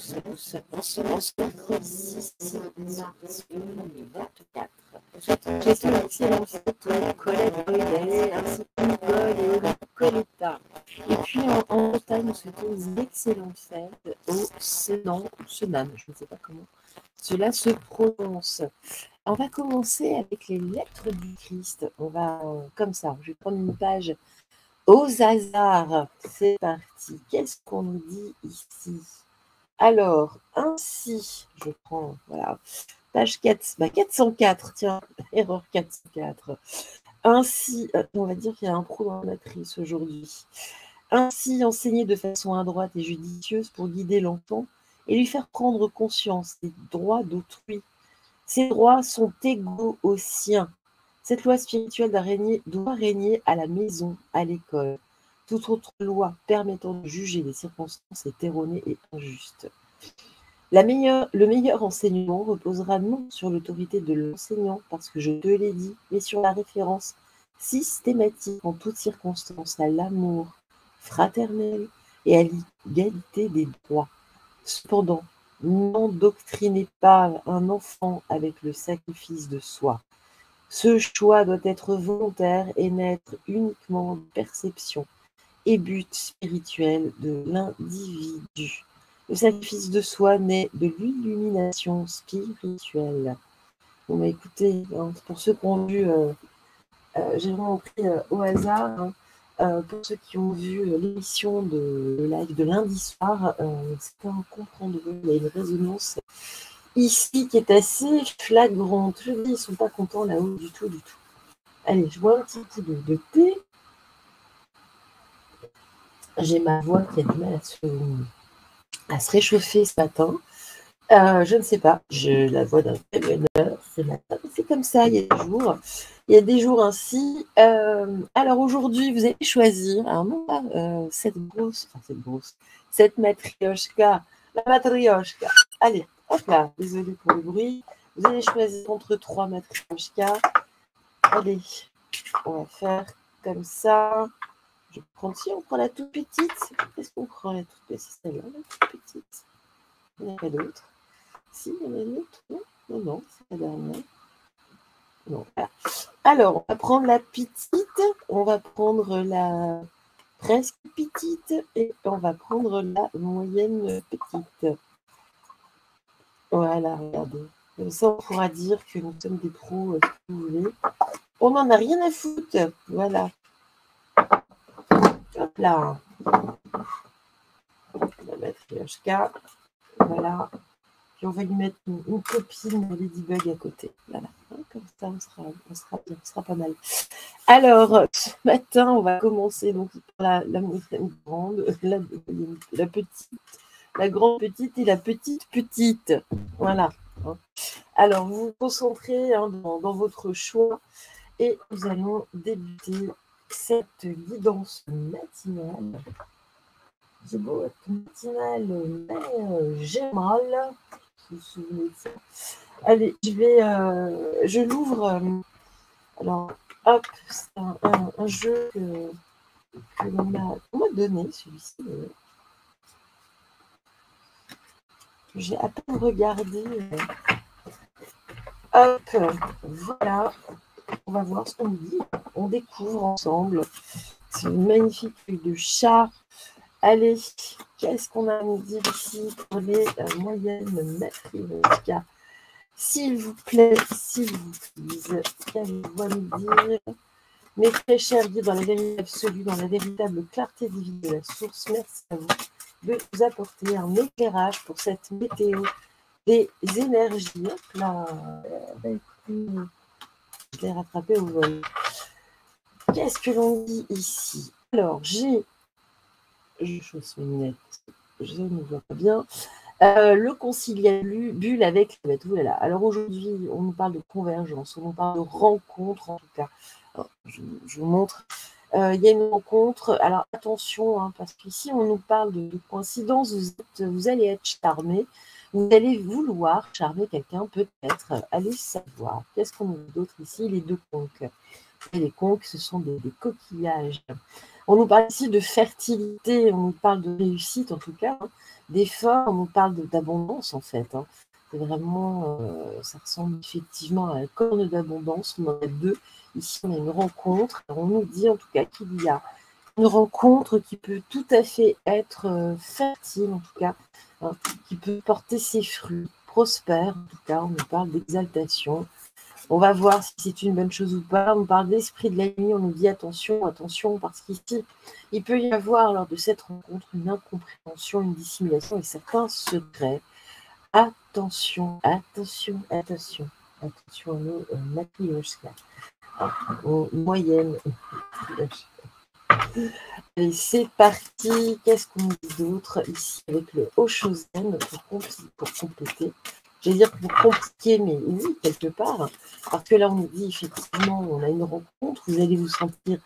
en ce mercredi 6 mars 2024. J'ai une excellente fête à Colette Boydel, ainsi que Nicole et Coletta. Et puis en Bretagne, nous souhaitons une excellente fête au Senan, je ne sais pas comment cela se prononce. On va commencer avec les lettres du Christ. On va comme ça, je vais prendre une page au hasard. C'est parti. Qu'est-ce qu'on nous dit ici? Alors, ainsi, je prends, voilà, page 4, 404, tiens, erreur 404. Ainsi, on va dire qu'il y a un trou dans la matrice aujourd'hui. Ainsi, enseigner de façon adroite et judicieuse pour guider l'enfant et lui faire prendre conscience des droits d'autrui. Ces droits sont égaux aux siens. Cette loi spirituelle doit régner à la maison, à l'école. Toute autre loi permettant de juger des circonstances est erronée et injuste. Le meilleur enseignement reposera non sur l'autorité de l'enseignant, parce que je te l'ai dit, mais sur la référence systématique en toutes circonstances à l'amour fraternel et à l'égalité des droits. Cependant, n'endoctrinez pas un enfant avec le sacrifice de soi. Ce choix doit être volontaire et n'être uniquement de perception et but spirituel de l'individu. Le sacrifice de soi naît de l'illumination spirituelle. Bon, bah, écoutez, pour ceux qui ont vu, j'ai vraiment pris au hasard, pour ceux qui ont vu l'émission de live de lundi soir, c'est un comprendre, il y a une résonance ici qui est assez flagrante. Je dis, ils ne sont pas contents là-haut du tout, du tout. Allez, je bois un petit coup de thé. J'ai ma voix qui a du mal à se réchauffer ce matin. Je ne sais pas, je la vois d'un très bonne heure ce matin. C'est comme ça, il y a des jours ainsi. Alors aujourd'hui, vous allez choisir, alors non pas cette matrioshka, la matrioshka. Allez, hop là, désolé pour le bruit. Vous allez choisir entre 3 matrioshkas. Allez, on va faire comme ça. Je prends, si on prend la toute petite, qu'est-ce qu'on prend la toute petite? C'est celle-là, la toute petite. Il n'y en a pas d'autre. Si, il y en a une autre. Non, non, c'est la dernière. Non, voilà. Alors, on va prendre la petite, on va prendre la presque petite et on va prendre la moyenne petite. Voilà, regardez. Comme ça, on pourra dire que nous sommes des pros, si vous voulez. On n'en a rien à foutre. Voilà. Hop là. On va mettre Yoshka. Voilà. Puis on va lui mettre une copine Ladybug à côté. Voilà. Comme ça, on sera bien, on sera pas mal. Alors, ce matin, on va commencer donc par la moyenne grande, la petite, la grande petite et la petite petite. Voilà. Alors, vous vous concentrez dans votre choix et nous allons débuter cette guidance matinale. C'est beau, matinale, mais j'ai mal. Vous vous souvenez de ça? Allez, je l'ouvre. Alors, hop, c'est un jeu que l'on m'a donné, celui-ci. J'ai à peine regardé. Hop, voilà. On va voir ce qu'on dit. On découvre ensemble. C'est une magnifique feuille de chat. Allez, qu'est-ce qu'on a à nous dire ici pour les moyennes matrioshkas? S'il vous plaît, s'il vous plaît, qu'avez-vous à nous dire? Mes très chers guides, dans la vérité absolue, dans la véritable clarté divine de la source, merci à vous de nous apporter un éclairage pour cette météo des énergies. Hop là, je l'ai rattrapé au vol. Qu'est-ce que l'on dit ici? Alors, je chausse mes lunettes, je ne vois pas bien. Le conciliabule avec la bête. Oulala. Alors aujourd'hui, on nous parle de convergence, on nous parle de rencontre en tout cas. Alors, je vous montre. Il y a une rencontre. Alors attention, parce qu'ici on nous parle de coïncidence. Vous allez être charmé. Vous allez vouloir charmer quelqu'un peut-être. Allez savoir. Qu'est-ce qu'on a d'autre ici? Les deux conques. Et les conques, ce sont des coquillages. On nous parle ici de fertilité, on nous parle de réussite en tout cas, hein, d'effort, on nous parle d'abondance en fait. Hein. C'est vraiment, ça ressemble effectivement à un corne d'abondance, on en a deux. Ici, on a une rencontre, on nous dit en tout cas qu'il y a une rencontre qui peut tout à fait être fertile en tout cas, hein, qui peut porter ses fruits, prospère en tout cas, on nous parle d'exaltation. On va voir si c'est une bonne chose ou pas. On parle de l'esprit de la nuit, on nous dit attention, attention, parce qu'ici, il peut y avoir lors de cette rencontre une incompréhension, une dissimulation et certains secrets. Attention, attention, attention, attention à nos matrioshkas, aux moyennes. Allez, c'est parti. Qu'est-ce qu'on dit d'autre ici avec le Oshozen pour compléter? J'allais dire pour compliquer, mais oui, quelque part. Parce que là, on nous dit effectivement, on a une rencontre, vous allez vous sentir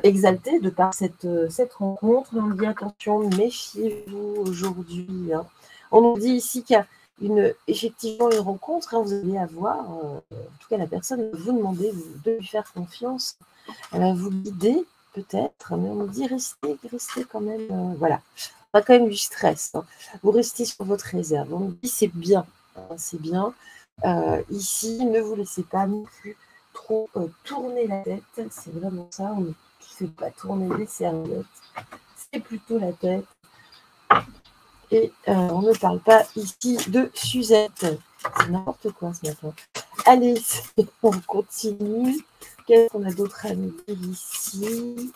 exalté de par cette rencontre. On nous dit attention, méfiez-vous aujourd'hui. Hein. On nous dit ici qu'il y a effectivement une rencontre, hein, vous allez avoir, en tout cas la personne va vous demander de lui faire confiance, elle va vous guider peut-être, mais on nous dit restez quand même, voilà, pas quand même du stress, hein. Vous restez sur votre réserve, on nous dit c'est bien, hein, c'est bien, ici ne vous laissez pas non plus trop tourner la tête, c'est vraiment ça, on ne fait pas tourner les serviettes, c'est plutôt la tête. Et on ne parle pas ici de Suzette. C'est n'importe quoi ce matin. Allez, on continue. Qu'est-ce qu'on a d'autre à nous dire ici?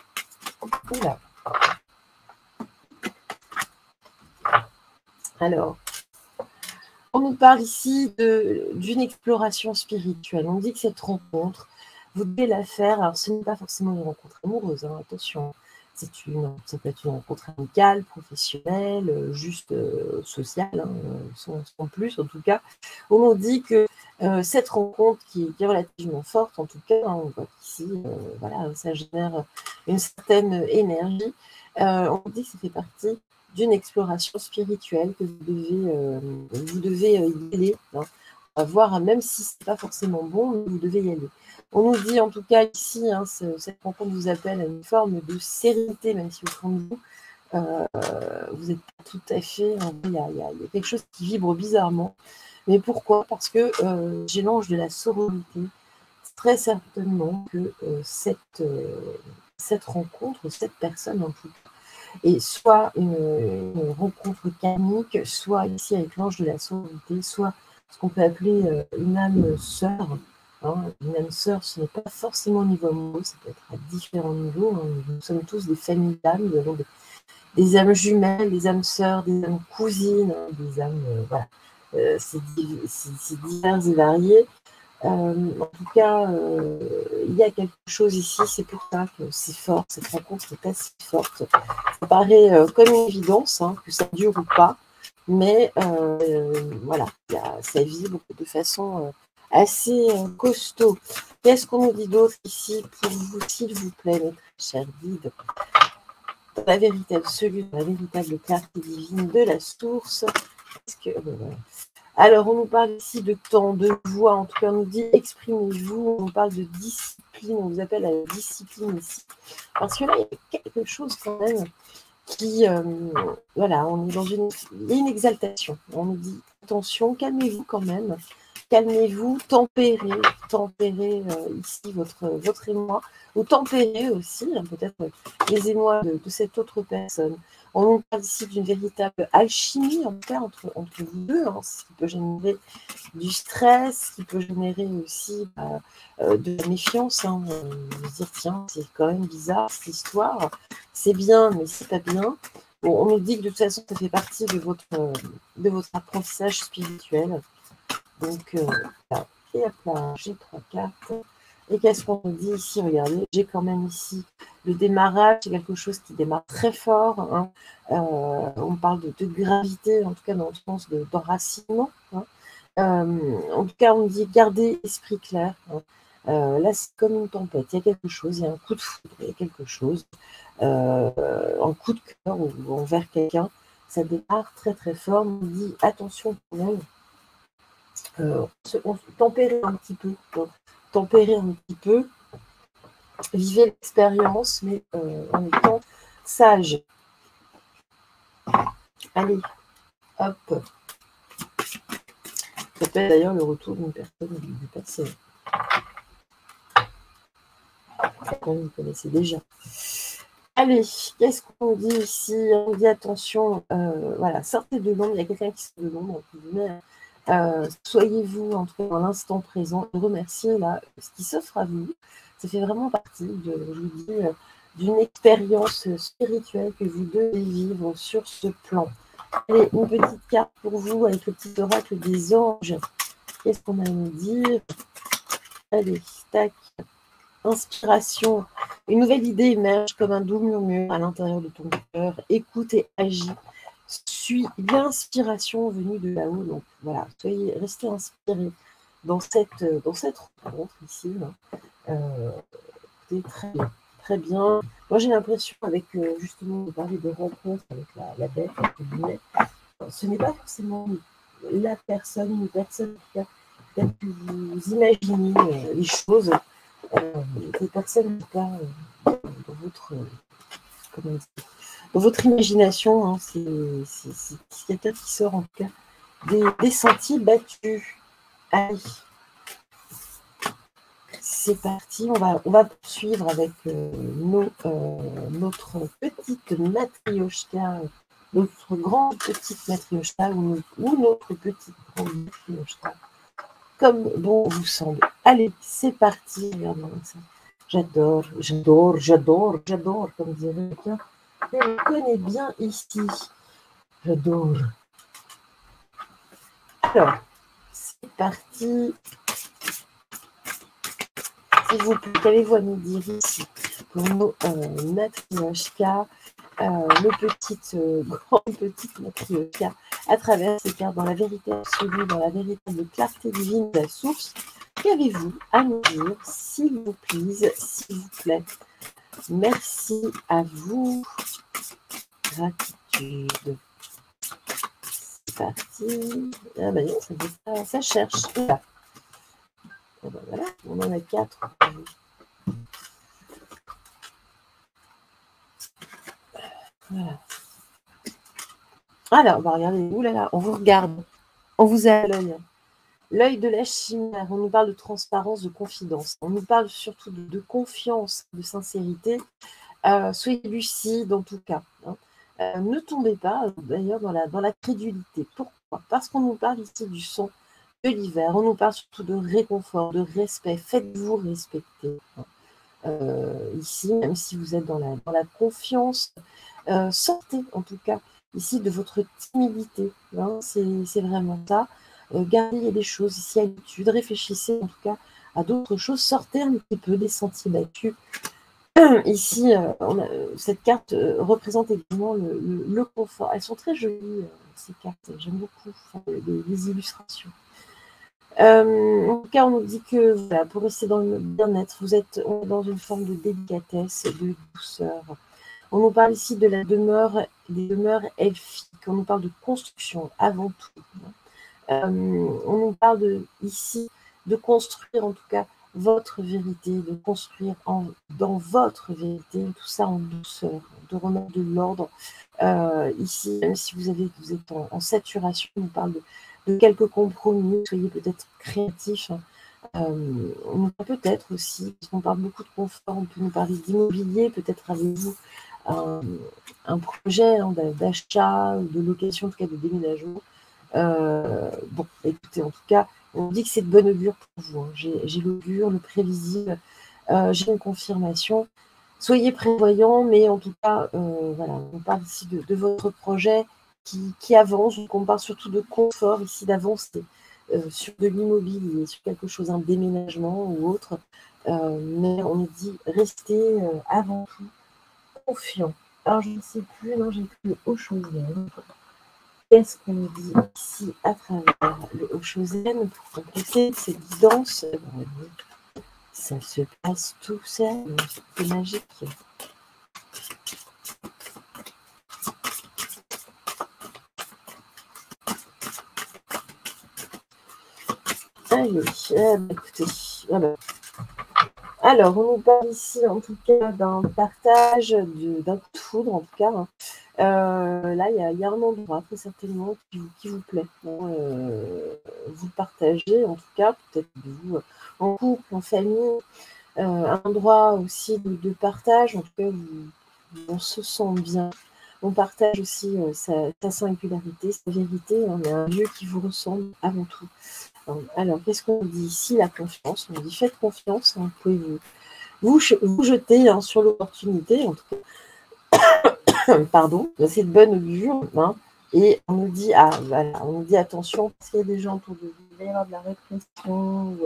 Oula. Alors, on nous parle ici d'une exploration spirituelle. On dit que cette rencontre, vous devez la faire. Alors, ce n'est pas forcément une rencontre amoureuse, hein, attention. Ça peut être une rencontre amicale, professionnelle, juste sociale, hein, sans plus en tout cas. On nous dit que cette rencontre qui est relativement forte, en tout cas, hein, on voit qu'ici, voilà, ça génère une certaine énergie. On dit que ça fait partie d'une exploration spirituelle que vous devez y aller. Hein. On va voir, même si ce n'est pas forcément bon, vous devez y aller. On nous dit en tout cas ici, hein, cette rencontre vous appelle à une forme de sérénité, même si au fond de vous, vous n'êtes pas tout à fait... Il y a quelque chose qui vibre bizarrement. Mais pourquoi? Parce que j'ai l'ange de la sororité. Très certainement que cette rencontre, cette personne en tout cas, est soit une rencontre karmique, soit ici avec l'ange de la sororité, soit ce qu'on peut appeler une âme sœur. Hein. Une âme sœur, ce n'est pas forcément au niveau amoureux, ça peut être à différents niveaux. Hein. Nous sommes tous des familles d'âmes, nous avons des âmes jumelles, des âmes sœurs, des âmes cousines, hein, des âmes, voilà. C'est divers et varié. En tout cas, il y a quelque chose ici, c'est pour ça que c'est fort, cette rencontre est assez forte. Ça paraît comme une évidence, hein, que ça dure ou pas, mais voilà, ça vibre de façon assez costaud. Qu'est-ce qu'on nous dit d'autre ici pour vous, s'il vous plaît, mes très chers guides? Dans la vérité absolue, dans la véritable clarté divine de la source. Alors, on nous parle ici de temps, de voix, en tout cas, on nous dit exprimez-vous, on parle de discipline, on vous appelle à la discipline ici. Parce que là, il y a quelque chose quand même qui, voilà, on est il y a une exaltation. On nous dit attention, calmez-vous quand même, calmez-vous, tempérez ici votre émoi, ou tempérez aussi, hein, peut-être les émois de cette autre personne. On nous parle ici d'une véritable alchimie, en tout cas, entre vous deux, hein, ce qui peut générer du stress, qui peut générer aussi de la méfiance. Hein, dire, tiens, c'est quand même bizarre cette histoire, c'est bien, mais c'est pas bien. Bon, on nous dit que de toute façon, ça fait partie de votre apprentissage spirituel. Donc, là, et hop là, j'ai 3 cartes. Et qu'est-ce qu'on nous dit ici? Regardez, j'ai quand même ici le démarrage, c'est quelque chose qui démarre très fort. Hein. On parle de gravité, en tout cas dans le sens d'enracinement. Hein. En tout cas, on dit garder esprit clair. Hein. Là, c'est comme une tempête. Il y a quelque chose, il y a un coup de foudre, il y a quelque chose, un coup de cœur envers quelqu'un. Ça démarre très très fort. On dit attention quand même. Tempérer un petit peu. Tempérer un petit peu. Vivez l'expérience, mais en étant sage. Allez, hop. Ça peut être d'ailleurs le retour d'une personne du passé. Qu'on vous connaissez déjà. Allez, qu'est-ce qu'on dit ici? On dit attention, voilà, sortez de l'ombre. Il y a quelqu'un qui sort de l'ombre, soyez-vous en tout cas dans l'instant présent et remerciez là ce qui s'offre à vous. Ça fait vraiment partie de, je vous dis, d'une expérience spirituelle que vous devez vivre sur ce plan. Allez, une petite carte pour vous avec le petit oracle des anges. Qu'est-ce qu'on a à nous dire? Allez, tac. Inspiration. Une nouvelle idée émerge comme un doux murmure à l'intérieur de ton cœur. Écoute et agis. Suis l'inspiration venue de là-haut. Donc voilà, restez inspirés dans cette rencontre ici. C'est très bien, très bien. Moi j'ai l'impression avec justement de parler de rencontre avec la bête, entre guillemets, ce n'est pas forcément la personne, une personne qui a peut-être que vous imaginez les choses. Cette personne n'est pas dans votre comment dire, dans votre imagination, hein, c'est quelqu'un qui sort en tout cas des sentiers battus. Allez, c'est parti, on va poursuivre avec notre petite matrioshka, notre grande petite matrioshka ou notre petite grande matrioshka, comme bon vous semble. Allez, c'est parti, regardez ça. J'adore, j'adore, j'adore, j'adore, comme dirait quelqu'un. Je me connais bien ici. J'adore. Alors, c'est parti. S'il vous plaît, qu'avez-vous à nous dire ici pour nos matrioshkas, nos petites, grandes petites matrioshkas, à travers ces cartes, dans la vérité absolue, dans la véritable clarté divine de la source? Qu'avez-vous à nous dire, s'il vous plaît, s'il vous plaît? Merci à vous. Gratitude. C'est parti. Ah ben non, ça cherche. Là. Ah ben voilà, on en a 4. Voilà. Alors, on va regarder. Ouh là là, on vous regarde. On vous a à l'œil. L'œil de la chimère. On nous parle de transparence, de confidence. On nous parle surtout de confiance, de sincérité. Soyez lucide en tout cas. Hein. Ne tombez pas d'ailleurs dans la crédulité. Pourquoi? Parce qu'on nous parle ici du son de l'hiver. On nous parle surtout de réconfort, de respect. Faites-vous respecter. Ici, même si vous êtes dans la confiance, sortez en tout cas ici de votre timidité. Hein, c'est vraiment ça. Gardez des choses ici à l'étude. Réfléchissez en tout cas à d'autres choses. Sortez un petit peu des sentiers battus. Ici, cette carte représente également le confort. Elles sont très jolies, ces cartes. J'aime beaucoup les illustrations. En tout cas, on nous dit que voilà, pour rester dans le bien-être, on est dans une forme de délicatesse, de douceur. On nous parle ici de la demeure, des demeures elfiques. On nous parle de construction avant tout. On nous parle ici de construire en tout cas votre vérité, de construire dans votre vérité, tout ça en douceur, de remettre de l'ordre. Ici, même si vous êtes en saturation, on nous parle de quelques compromis, soyez peut-être créatifs. On peut peut-être aussi, parce qu'on parle beaucoup de confort, on peut nous parler d'immobilier, peut-être avez-vous un projet d'achat ou de location, en tout cas de déménagement. Bon, écoutez, en tout cas, on dit que c'est de bonne augure pour vous. Hein. J'ai l'augure, le prévisible, j'ai une confirmation. Soyez prévoyants, mais en tout cas, voilà, on parle ici de votre projet qui avance. Donc on parle surtout de confort ici, d'avancer sur de l'immobilier, sur quelque chose, un déménagement ou autre. Mais on nous dit restez avant tout confiant. Alors, je ne sais plus, non, j'ai plus le Haut-Chauzen. Qu'est-ce qu'on dit ici à travers le Haut-Chauzen pour compléter cette guidance? Ça se passe tout seul, c'est magique. Allez, écoutez, voilà. Alors, on nous parle ici, en tout cas, d'un partage, d'un coup de foudre, en tout cas. Hein. Là, il y a un endroit, très certainement, qui vous plaît. Hein. Vous le partagez, en tout cas, peut-être vous, en couple, en famille. Un endroit aussi de partage, en tout cas, on se sent bien. On partage aussi sa singularité, sa vérité. On a un lieu qui vous ressemble avant tout. Alors, qu'est-ce qu'on dit ici? La confiance. On dit faites confiance. Hein, vous pouvez vous jeter hein, sur l'opportunité. En tout cas, pardon, c'est de bonne augure. Hein, et on nous dit, voilà, on nous dit attention, parce qu'il y a des gens autour de vous, il va y avoir de la répression,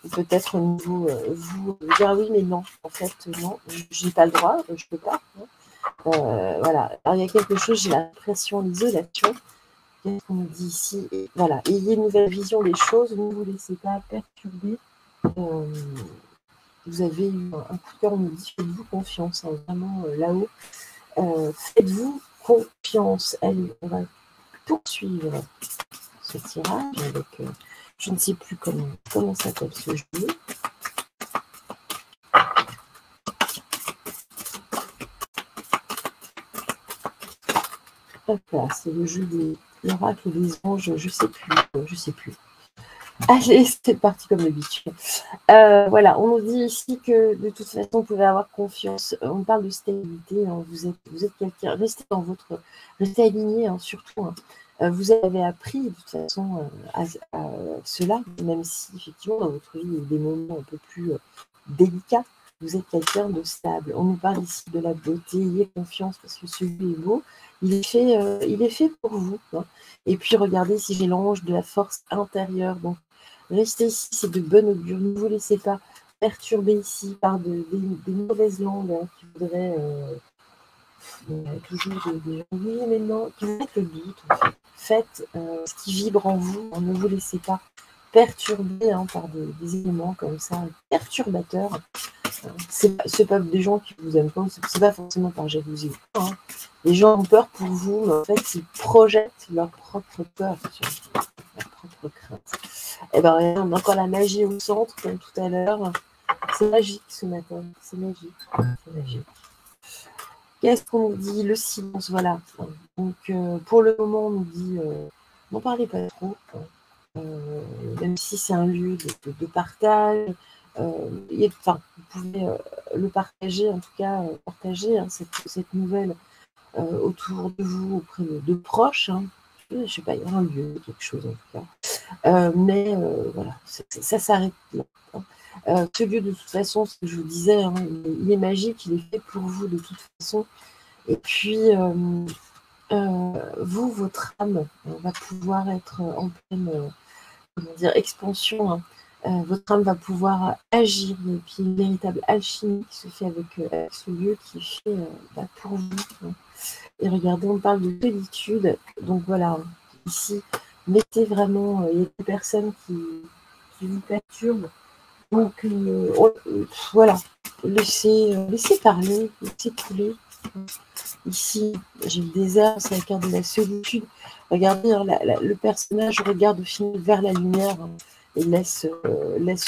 ou peut-être au niveau, vous dire oui, mais non, en fait, non, je n'ai pas le droit, je ne peux pas. Hein. Voilà, alors il y a quelque chose, j'ai la répression, l'isolation. Qu'est-ce qu'on nous dit ici? Et voilà, ayez une nouvelle vision des choses, ne vous laissez pas perturber. Vous avez eu un coup de cœur, on nous dit faites-vous confiance, hein, vraiment là-haut. Faites-vous confiance. Allez, on va poursuivre ce tirage avec, je ne sais plus comment s'appelle ce jeu. Voilà, c'est le jeu des l'oracle des anges, je sais plus. Allez, c'est parti comme d'habitude. Voilà, on nous dit ici que de toute façon, vous pouvez avoir confiance. On parle de stabilité. Hein, vous êtes quelqu'un. Restez aligné, hein, surtout. Hein. Vous avez appris de toute façon à cela, même si effectivement dans votre vie il y a des moments un peu plus délicats. Vous êtes quelqu'un de stable. On nous parle ici de la beauté. Ayez confiance parce que celui est beau. Il est fait pour vous. Hein. Et puis regardez si j'ai l'ange de la force intérieure. Donc restez ici, c'est de bonne augure. Ne vous laissez pas perturber ici par des mauvaises langues hein, qui voudraient toujours des gens. Oui, mais non, qui vous mettent le doute. En fait. Faites ce qui vibre en vous. Hein, ne vous laissez pas perturber hein, par des éléments comme ça, perturbateurs. C'est pas des gens qui vous aiment pas, c'est pas forcément par jalousie. Hein. Les gens ont peur pour vous, mais en fait, ils projettent leur propre peur sur vous, leur propre crainte. Et bien, on a encore la magie au centre, comme tout à l'heure. C'est magique ce matin, c'est magique. C'est magique. Qu'est-ce qu'on nous dit? Le silence, voilà. Donc, pour le moment, on nous dit n'en parlez pas trop, même si c'est un lieu de partage. Enfin, vous pouvez le partager, en tout cas, partager hein, cette nouvelle autour de vous, auprès de proches. Hein. Je ne sais pas, il y a un lieu, quelque chose en tout cas. Mais voilà, ça s'arrête là. Hein. Ce lieu, de toute façon, ce que je vous disais, hein, il est magique, il est fait pour vous de toute façon. Et puis, vous, votre âme va pouvoir être en pleine expansion. Hein. Votre âme va pouvoir agir. Et puis, une véritable alchimie qui se fait avec ce lieu qui est fait pour vous. Hein. Et regardez, on parle de solitude. Donc voilà, ici, mettez vraiment, il y a des personnes qui vous perturbent. Donc voilà, laissez parler, laissez couler. Ici, j'ai le désert, c'est la carte de la solitude. Regardez, hein, le personnage regarde au final vers la lumière hein, et laisse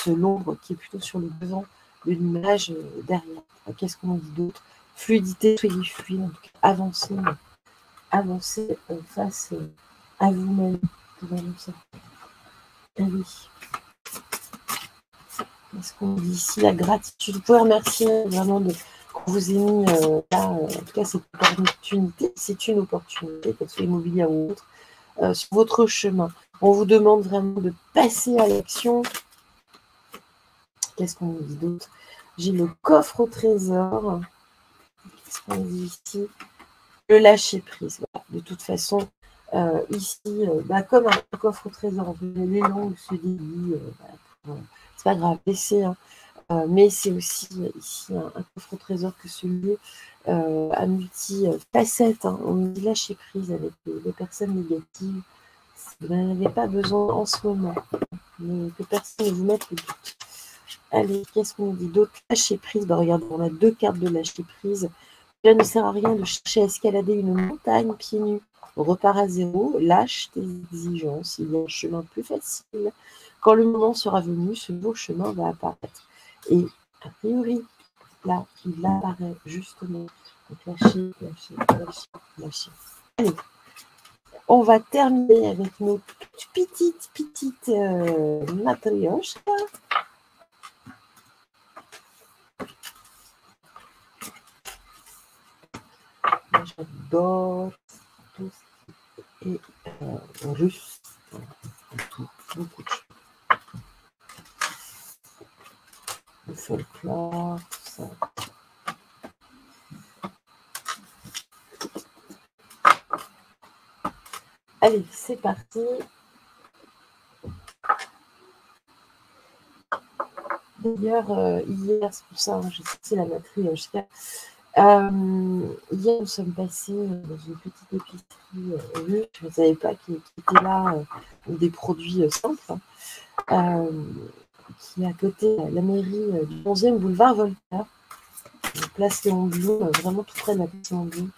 l'ombre qui est plutôt sur le devant de l'image derrière. Qu'est-ce qu'on dit d'autre? Fluidité, soyez fluide, en tout cas, avancez face à vous-même. Ça. Ah oui. Qu'est-ce qu'on dit ici? La gratitude. Vous pouvez remercier vraiment qu'on vous ait mis là, en tout cas, cette opportunité. C'est une opportunité, qu'elle soit immobilière ou autre, sur votre chemin. On vous demande vraiment de passer à l'action. Qu'est-ce qu'on nous dit d'autre? J'ai le coffre au trésor. Qu'est-ce qu'on dit ici? Le lâcher prise. Voilà. De toute façon, ici, comme un coffre au trésor, les langues se délient. C'est pas grave, laissez. Hein. Mais c'est aussi ici un coffre au trésor que ce lieu à multi-facettes. Hein. On dit lâcher prise avec les personnes négatives. Vous n'en avez pas besoin en ce moment. Mais que personne ne vous mette le doute. Allez, qu'est-ce qu'on dit d'autre? Lâcher prise. Regardez, on a 2 cartes de lâcher prise. Il ne sert à rien de chercher à escalader une montagne pieds nus. On repart à zéro, lâche tes exigences. Il y a un chemin plus facile. Quand le moment sera venu, ce beau chemin va apparaître. Et a priori, là, il apparaît justement. Donc lâchez, lâchez, lâchez, lâchez. Allez, on va terminer avec nos petites matrioshkas. J'adore tout ce qui est russe, tout, beaucoup de choses. Le folklore, tout ça. Allez, c'est parti. D'ailleurs, hier, c'est pour ça, hein, j'ai sorti la matrioshka. Hier, nous sommes passés dans une petite épicerie russe. Je ne savais pas qu'il était là des produits simples, qui est à côté de la mairie du 11e boulevard Voltaire, place Léon Blum, vraiment tout près de la place Léon Blum.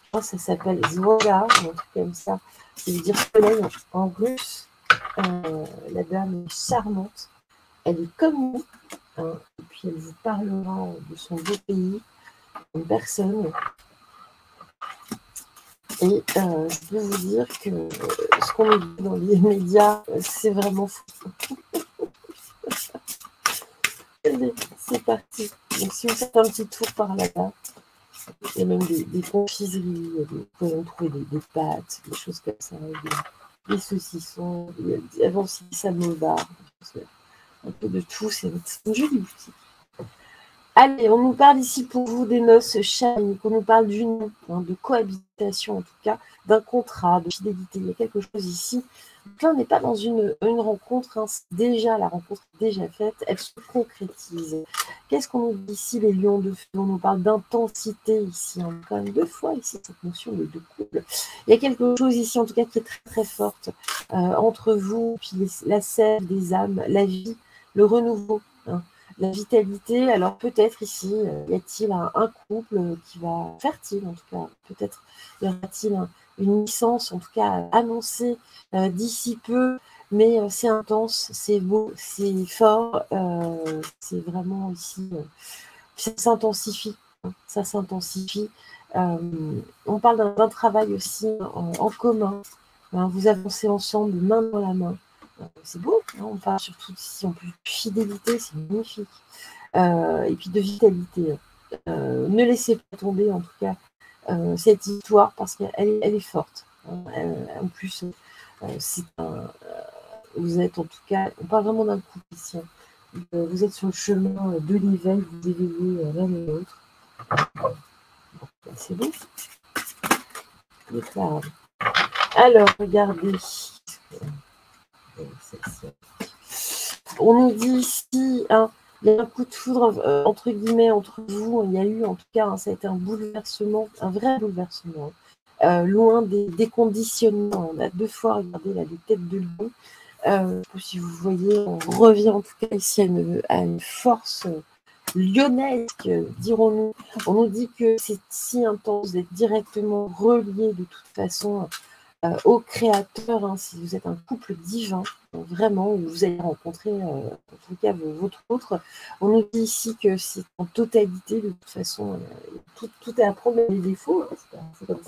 Je crois que ça s'appelle Zvoga, ou un truc comme ça. Ça veut dire soleil en russe. La dame est charmante. Elle est comme nous, hein, et puis elle vous parlera de son beau pays, en personne. Et je peux vous dire que ce qu'on dit dans les médias, c'est vraiment fou. Allez, c'est parti. Donc si vous faites un petit tour par là-bas, il y a même des confiseries, vous pouvez trouver des pâtes, des choses comme ça, des saucissons, avant aussi des samovars, un peu de tout, c'est une jolie boutique. Allez, on nous parle ici pour vous des noces chamaniques, on nous parle d'union, de cohabitation en tout cas, d'un contrat, de fidélité. Il y a quelque chose ici. Donc là, on n'est pas dans une rencontre, hein, déjà la rencontre est déjà faite, elle se concrétise. Qu'est-ce qu'on nous dit ici, les lions de feu? On nous parle d'intensité ici, hein, quand même deux fois ici, cette notion de couple. Il y a quelque chose ici, en tout cas, qui est très très forte entre vous, puis la sève des âmes, la vie, le renouveau, hein. La vitalité, alors peut-être ici, y a-t-il un couple qui va fertile, en tout cas, peut-être y aura-t-il une licence, en tout cas annoncée d'ici peu, mais c'est intense, c'est beau, c'est fort, c'est vraiment ici, ça s'intensifie, hein, ça s'intensifie. On parle d'un travail aussi en commun, hein, vous avancez ensemble, main dans la main. C'est beau, hein, on parle surtout ici en plus de fidélité, c'est magnifique. Et puis de vitalité. Ne laissez pas tomber en tout cas cette histoire parce qu'elle est forte. Hein. En plus, vous êtes en tout cas, on parle vraiment d'un couple ici. Hein. Vous êtes sur le chemin de l'éveil, vous éveillez l'un et l'autre. C'est beau. Alors, regardez. On nous dit ici, hein, il y a un coup de foudre, entre guillemets, entre vous. Il y a eu, en tout cas, hein, ça a été un bouleversement, un vrai bouleversement. Loin des conditionnements. On a deux fois regardé là, les têtes de lion. Si vous voyez, on revient en tout cas ici à une force lyonnesque, dirons-nous. On nous dit que c'est si intense d'être directement relié de toute façon au créateur, hein, si vous êtes un couple divin, vraiment, où vous allez rencontrer, en tout cas, votre autre. On nous dit ici que c'est en totalité, de toute façon, tout est à prendre les défauts, hein, c'est comme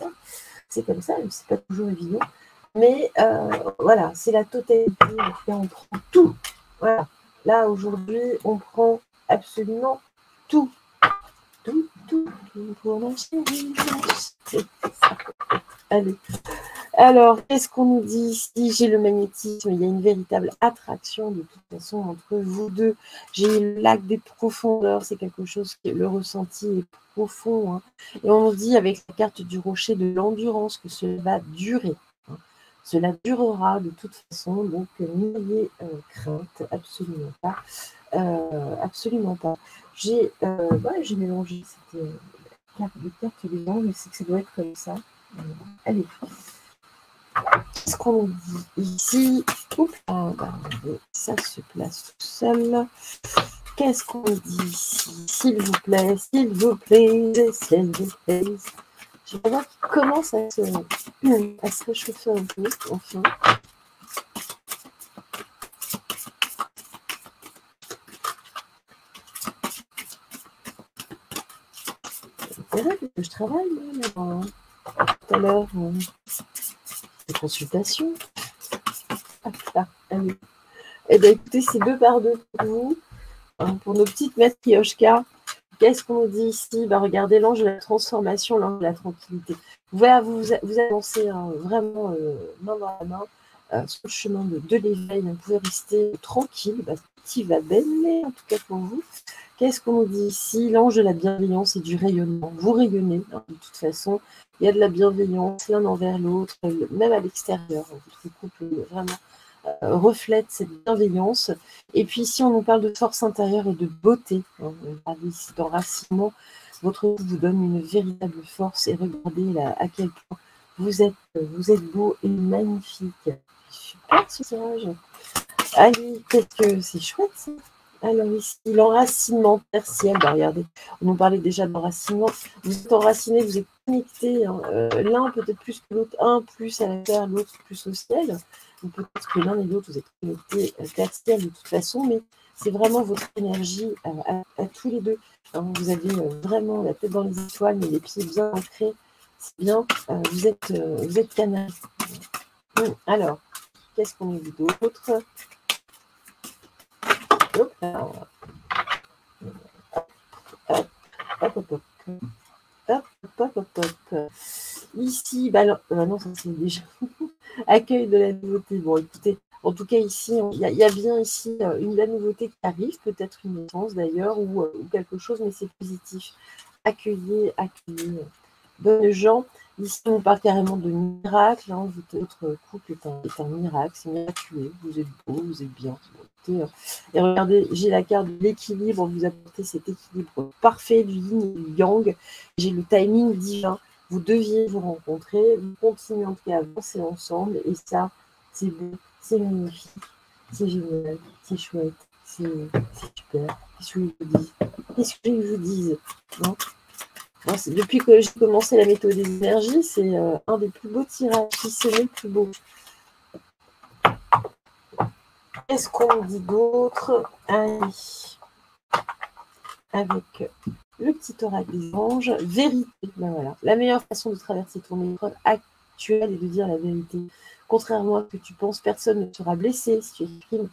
ça, c'est pas toujours évident. Mais voilà, c'est la totalité, en tout cas, on prend tout. Voilà. Là, aujourd'hui, on prend absolument tout. Tout pour ma chérie. C'est ça. Allez. Alors, qu'est-ce qu'on nous dit ici? J'ai le magnétisme, il y a une véritable attraction de toute façon entre vous deux. J'ai le lac des profondeurs, c'est quelque chose que le ressenti est profond. Hein. Et on nous dit avec la carte du rocher de l'endurance que cela va durer. Hein. Cela durera de toute façon, donc n'ayez crainte, absolument pas. Absolument pas. J'ai mélangé cette carte des anges, je sais que ça doit être comme ça. Allez. Qu'est-ce qu'on dit ici? Ça se place tout seul. Qu'est-ce qu'on dit ici? S'il vous plaît, s'il vous plaît, s'il vous plaît. Je vais voir qu'il commence à se réchauffer un peu, enfin. C'est vrai que je travaille là, tout à l'heure, des consultations. Ah, allez. Eh bien, écoutez, c'est 2 par 2 pour vous, pour nos petites matrioshkas. Qu'est-ce qu'on dit ici? Regardez l'ange de la transformation, l'ange de la tranquillité. Voilà, vous avancez vraiment main dans la main sur le chemin de l'éveil. Vous pouvez rester tranquille, tout va bien, en tout cas pour vous. Qu'est-ce qu'on dit ici? L'ange de la bienveillance et du rayonnement. Vous rayonnez, de toute façon. Il y a de la bienveillance l'un envers l'autre, même à l'extérieur. Votre couple vraiment reflète cette bienveillance. Et puis ici, on nous parle de force intérieure et de beauté. On parle ici d'enracinement. Votre couple vous donne une véritable force. Et regardez là, à quel point vous êtes beau et magnifique. Super ce tirage. Allez, peut-être que c'est chouette ça. Alors ici, l'enracinement tertiel, regardez, on nous parlait déjà d'enracinement. Vous êtes enraciné, vous êtes connecté, l'un peut-être plus que l'autre, un plus à la terre, l'autre plus au ciel. Ou peut-être que l'un et l'autre, vous êtes connectés tertiel de toute façon, mais c'est vraiment votre énergie à tous les deux. Vous avez vraiment la tête dans les étoiles, mais les pieds bien ancrés. C'est bien, vous êtes canal. Alors, qu'est-ce qu'on a vu d'autre? Hop, hop. Ici, alors, non, ça c'est déjà accueil de la nouveauté. Bon, écoutez, en tout cas, ici, il y a bien ici une belle nouveauté qui arrive, peut-être une naissance d'ailleurs, ou quelque chose, mais c'est positif. Accueillez, bonnes gens. Ici, on parle carrément de miracle. Votre couple est un miracle, c'est miraculeux. Vous êtes beau, vous êtes bien. Et regardez, j'ai la carte de l'équilibre. Vous apportez cet équilibre parfait du yin et du yang. J'ai le timing divin. Vous deviez vous rencontrer. Vous continuez en tout cas à avancer ensemble. Et ça, c'est beau, c'est magnifique, c'est génial, c'est chouette, c'est super. Qu'est-ce que je vous dise non depuis que j'ai commencé la méthode des énergies, c'est un des plus beaux tirages, si ce n'est le plus beau. Qu'est-ce qu'on dit d'autre? Allez, avec le petit oracle des anges, vérité. Voilà. La meilleure façon de traverser ton épreuve actuelle est de dire la vérité. Contrairement à ce que tu penses, personne ne sera blessé si tu exprimes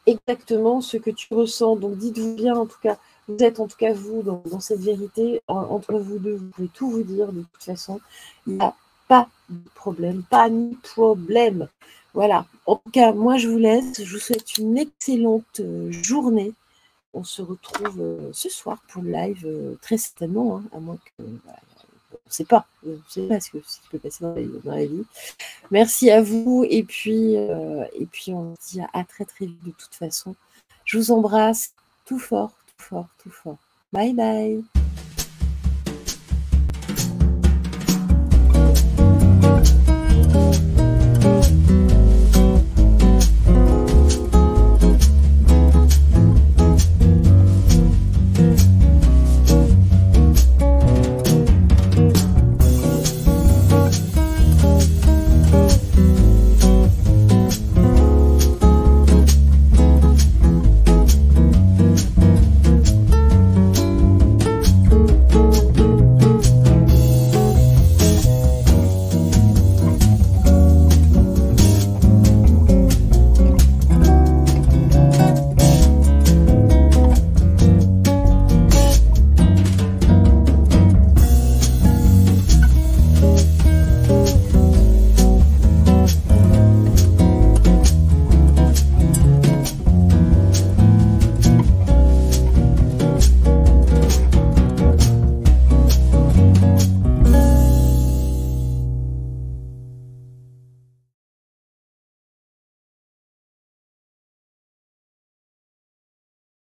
exactement ce que tu ressens. Donc dites-vous bien, en tout cas, vous êtes en tout cas vous dans cette vérité. Entre vous deux, vous pouvez tout vous dire de toute façon. Il n'y a pas de problème, pas ni problème. Voilà. En tout cas, moi je vous laisse. Je vous souhaite une excellente journée. On se retrouve ce soir pour le live, très certainement, à moins que... on ne sait pas ce qui peut passer dans la vie. Merci à vous, et puis on se dit à très très vite de toute façon. Je vous embrasse tout fort, tout fort, tout fort. Bye bye.